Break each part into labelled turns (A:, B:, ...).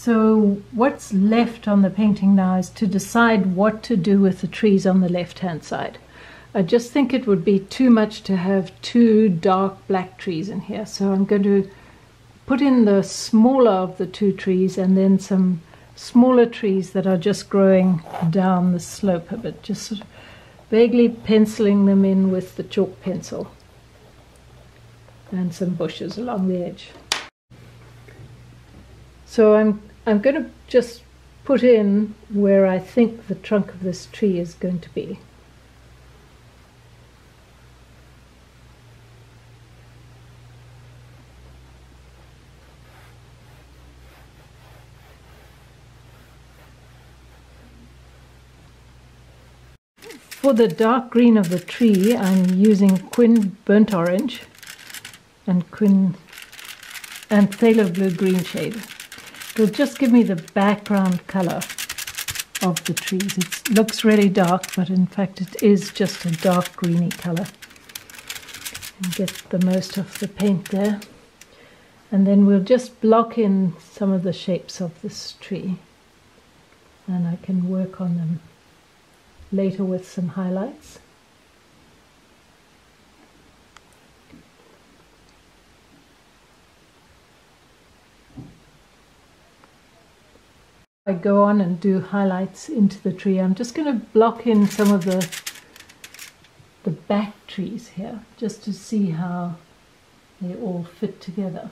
A: So what's left on the painting now is to decide what to do with the trees on the left-hand side. I just think it would be too much to have two dark black trees in here. So I'm going to put in the smaller of the two trees and then some smaller trees that are just growing down the slope a bit, just sort of vaguely penciling them in with the chalk pencil, and some bushes along the edge. So I'm going to just put in where I think the trunk of this tree is going to be. For the dark green of the tree, I'm using Quin Burnt Orange and Quin and Phthalo Blue Green shade. It'll just give me the background color of the trees. It looks really dark, but in fact it is just a dark greeny color. And get the most of the paint there. And then we'll just block in some of the shapes of this tree, and I can work on them later with some highlights. I go on and do highlights into the tree. I'm just going to block in some of the back trees here, just to see how they all fit together.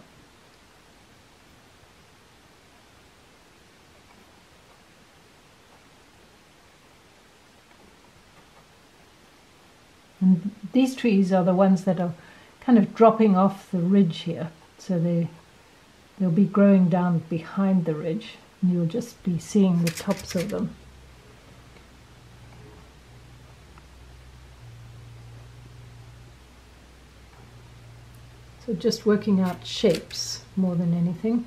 A: And these trees are the ones that are kind of dropping off the ridge here, so they'll be growing down behind the ridge, and you'll just be seeing the tops of them. So just working out shapes more than anything.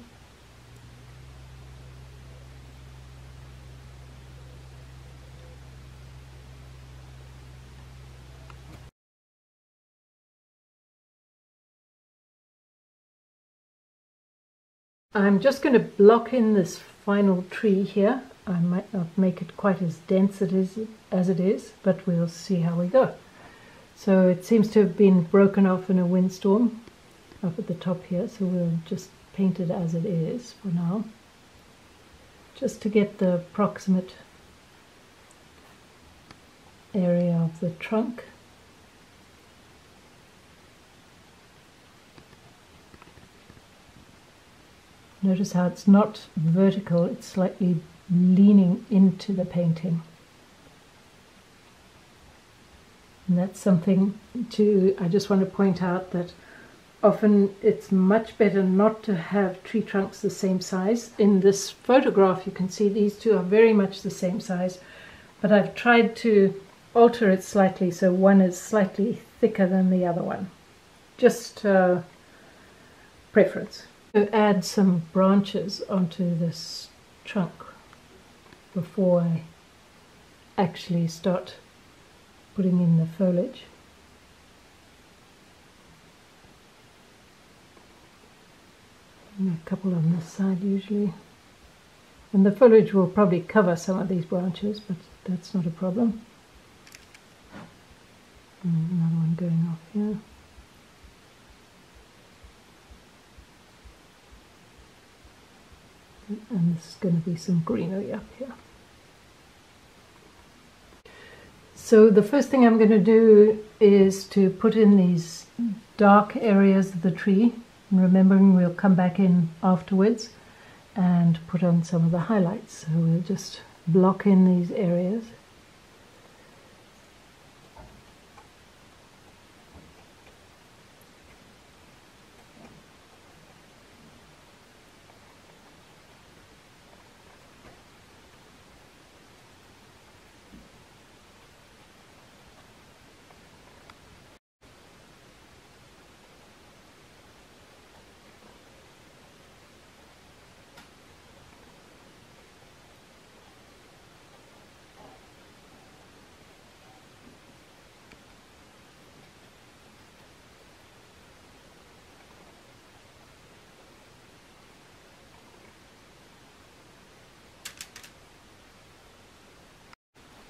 A: I'm just going to block in this final tree here. I might not make it quite as dense as it is, but we'll see how we go. So it seems to have been broken off in a windstorm up at the top here, so we'll just paint it as it is for now, just to get the approximate area of the trunk. Notice how it's not vertical, it's slightly leaning into the painting. And that's something I just want to point out, that often it's much better not to have tree trunks the same size. In this photograph you can see these two are very much the same size, but I've tried to alter it slightly so one is slightly thicker than the other one. Just preference. To add some branches onto this trunk before I actually start putting in the foliage. And a couple on this side usually. And the foliage will probably cover some of these branches, but that's not a problem. And another one going off here. And this is going to be some greenery up here. So the first thing I'm going to do is to put in these dark areas of the tree, and remembering we'll come back in afterwards and put on some of the highlights. So we'll just block in these areas.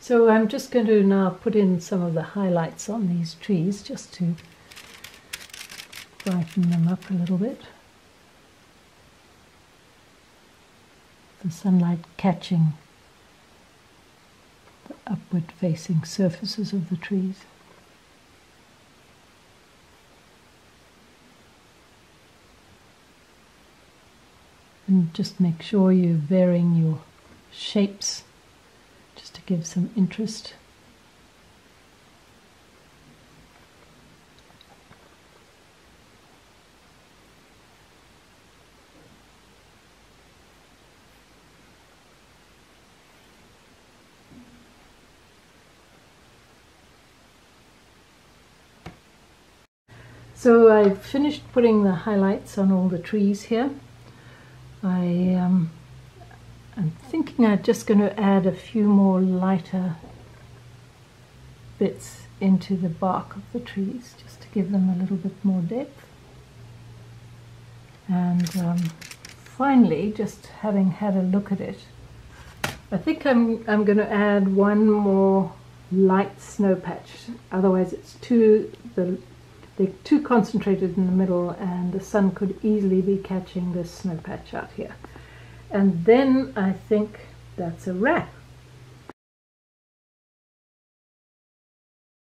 A: So I'm just going to now put in some of the highlights on these trees just to brighten them up a little bit. The sunlight catching the upward facing surfaces of the trees. And just make sure you're varying your shapes just to give some interest. So I've finished putting the highlights on all the trees here. I'm thinking I'm just going to add a few more lighter bits into the bark of the trees just to give them a little bit more depth. And finally, just having had a look at it, I think I'm going to add one more light snow patch. Otherwise they're too concentrated in the middle and the sun could easily be catching this snow patch out here. And then I think that's a wrap.